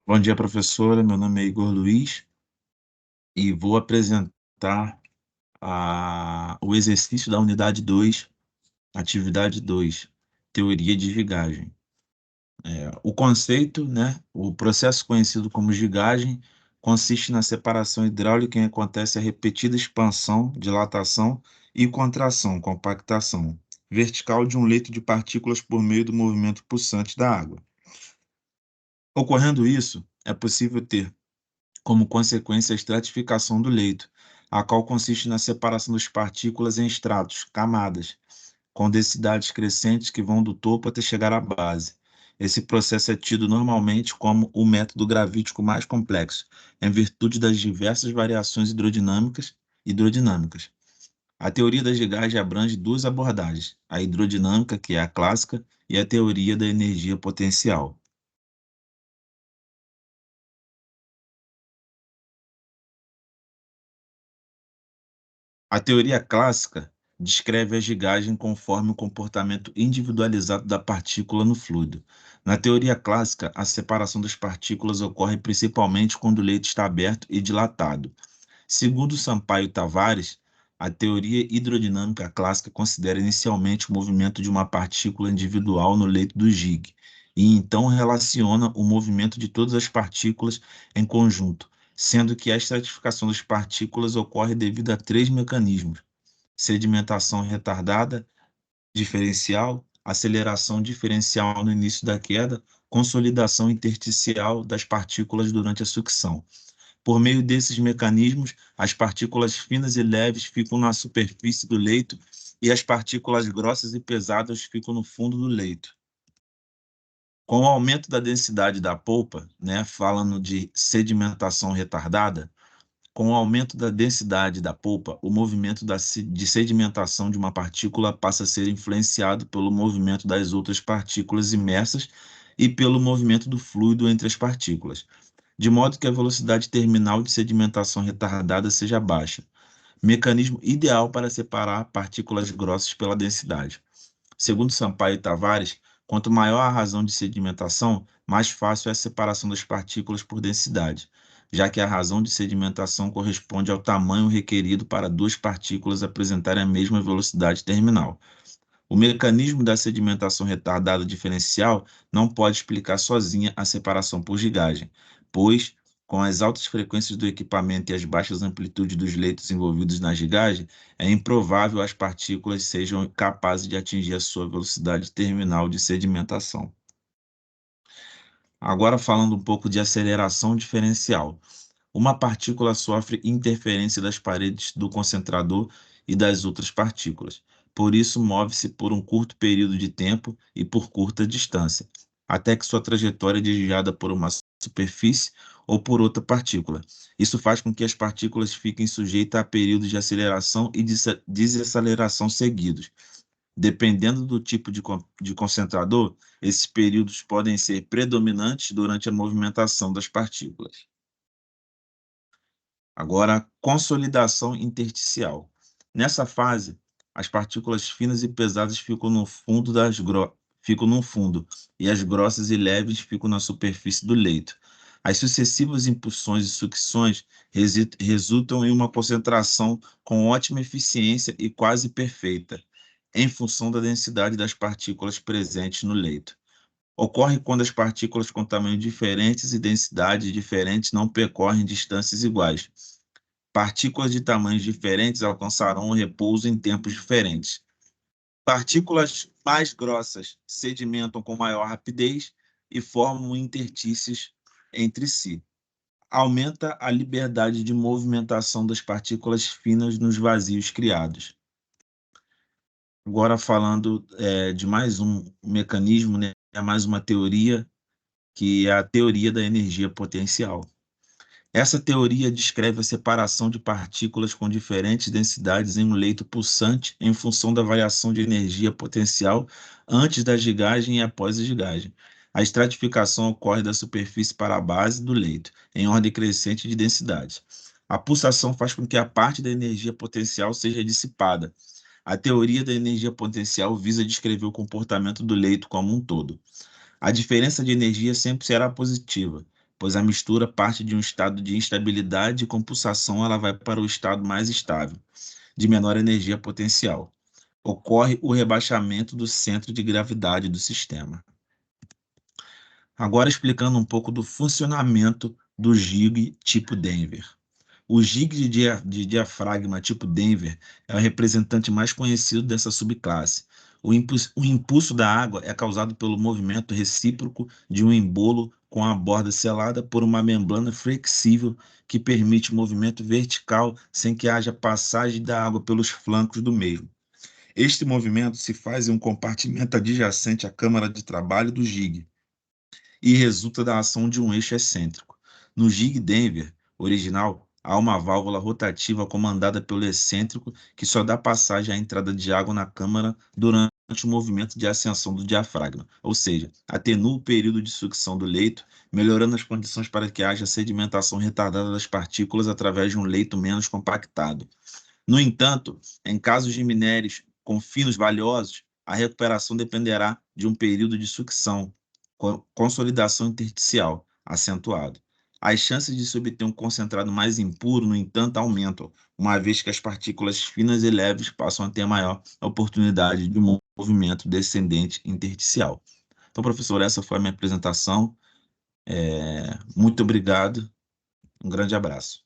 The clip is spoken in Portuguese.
Bom dia, professora. Meu nome é Igor Luiz e vou apresentar o exercício da unidade 2, atividade 2, teoria de gigagem. O conceito, o processo conhecido como gigagem, consiste na separação hidráulica em que acontece a repetida expansão, dilatação e contração, compactação, vertical de um leito de partículas por meio do movimento pulsante da água. Ocorrendo isso, é possível ter como consequência a estratificação do leito, a qual consiste na separação das partículas em estratos, camadas, com densidades crescentes que vão do topo até chegar à base. Esse processo é tido normalmente como o método gravítico mais complexo, em virtude das diversas variações hidrodinâmicas. A teoria da gigagem abrange duas abordagens: a hidrodinâmica, que é a clássica, e a teoria da energia potencial. A teoria clássica descreve a gigagem conforme o comportamento individualizado da partícula no fluido. Na teoria clássica, a separação das partículas ocorre principalmente quando o leito está aberto e dilatado. Segundo Sampaio Tavares, a teoria hidrodinâmica clássica considera inicialmente o movimento de uma partícula individual no leito do Gig, e então relaciona o movimento de todas as partículas em conjunto, sendo que a estratificação das partículas ocorre devido a três mecanismos: sedimentação retardada, diferencial, aceleração diferencial no início da queda, consolidação intersticial das partículas durante a sucção. Por meio desses mecanismos, as partículas finas e leves ficam na superfície do leito e as partículas grossas e pesadas ficam no fundo do leito. Com o aumento da densidade da polpa, falando de sedimentação retardada, com o aumento da densidade da polpa, o movimento de sedimentação de uma partícula passa a ser influenciado pelo movimento das outras partículas imersas e pelo movimento do fluido entre as partículas, de modo que a velocidade terminal de sedimentação retardada seja baixa, mecanismo ideal para separar partículas grossas pela densidade. Segundo Sampaio e Tavares, quanto maior a razão de sedimentação, mais fácil é a separação das partículas por densidade, já que a razão de sedimentação corresponde ao tamanho requerido para duas partículas apresentarem a mesma velocidade terminal. O mecanismo da sedimentação retardada diferencial não pode explicar sozinha a separação por gigagem, pois, com as altas frequências do equipamento e as baixas amplitudes dos leitos envolvidos na gigagem, é improvável as partículas sejam capazes de atingir a sua velocidade terminal de sedimentação. Agora, falando um pouco de aceleração diferencial. Uma partícula sofre interferência das paredes do concentrador e das outras partículas. Por isso, move-se por um curto período de tempo e por curta distância, até que sua trajetória é desviada por uma superfície ou por outra partícula. Isso faz com que as partículas fiquem sujeitas a períodos de aceleração e desaceleração seguidos. Dependendo do tipo de concentrador, esses períodos podem ser predominantes durante a movimentação das partículas. Agora, consolidação intersticial. Nessa fase, as partículas finas e pesadas ficam no fundo, e as grossas e leves ficam na superfície do leito. As sucessivas impulsões e sucções resultam em uma concentração com ótima eficiência e quase perfeita, em função da densidade das partículas presentes no leito. Ocorre quando as partículas com tamanhos diferentes e densidades diferentes não percorrem distâncias iguais. Partículas de tamanhos diferentes alcançarão o repouso em tempos diferentes. Partículas mais grossas sedimentam com maior rapidez e formam interstícios entre si. Aumenta a liberdade de movimentação das partículas finas nos vazios criados. Agora, falando de mais um mecanismo, mais uma teoria, que é a teoria da energia potencial. Essa teoria descreve a separação de partículas com diferentes densidades em um leito pulsante em função da variação de energia potencial antes da gigagem e após a gigagem. A estratificação ocorre da superfície para a base do leito, em ordem crescente de densidade. A pulsação faz com que a parte da energia potencial seja dissipada. A teoria da energia potencial visa descrever o comportamento do leito como um todo. A diferença de energia sempre será positiva, pois a mistura parte de um estado de instabilidade e com pulsação ela vai para o estado mais estável, de menor energia potencial. Ocorre o rebaixamento do centro de gravidade do sistema. Agora explicando um pouco do funcionamento do jig tipo Denver. O jig de diafragma tipo Denver é o representante mais conhecido dessa subclasse. O impulso da água é causado pelo movimento recíproco de um embolo com a borda selada por uma membrana flexível que permite movimento vertical sem que haja passagem da água pelos flancos do mesmo. Este movimento se faz em um compartimento adjacente à câmara de trabalho do jig e resulta da ação de um eixo excêntrico. No jig Denver original, há uma válvula rotativa comandada pelo excêntrico que só dá passagem à entrada de água na câmara durante o movimento de ascensão do diafragma, ou seja, atenua o período de sucção do leito, melhorando as condições para que haja sedimentação retardada das partículas através de um leito menos compactado. No entanto, em casos de minérios com finos valiosos, a recuperação dependerá de um período de sucção, consolidação intersticial acentuado. As chances de se obter um concentrado mais impuro, no entanto, aumentam, uma vez que as partículas finas e leves passam a ter maior oportunidade de um movimento descendente intersticial. Então, professor, essa foi a minha apresentação. Muito obrigado. Um grande abraço.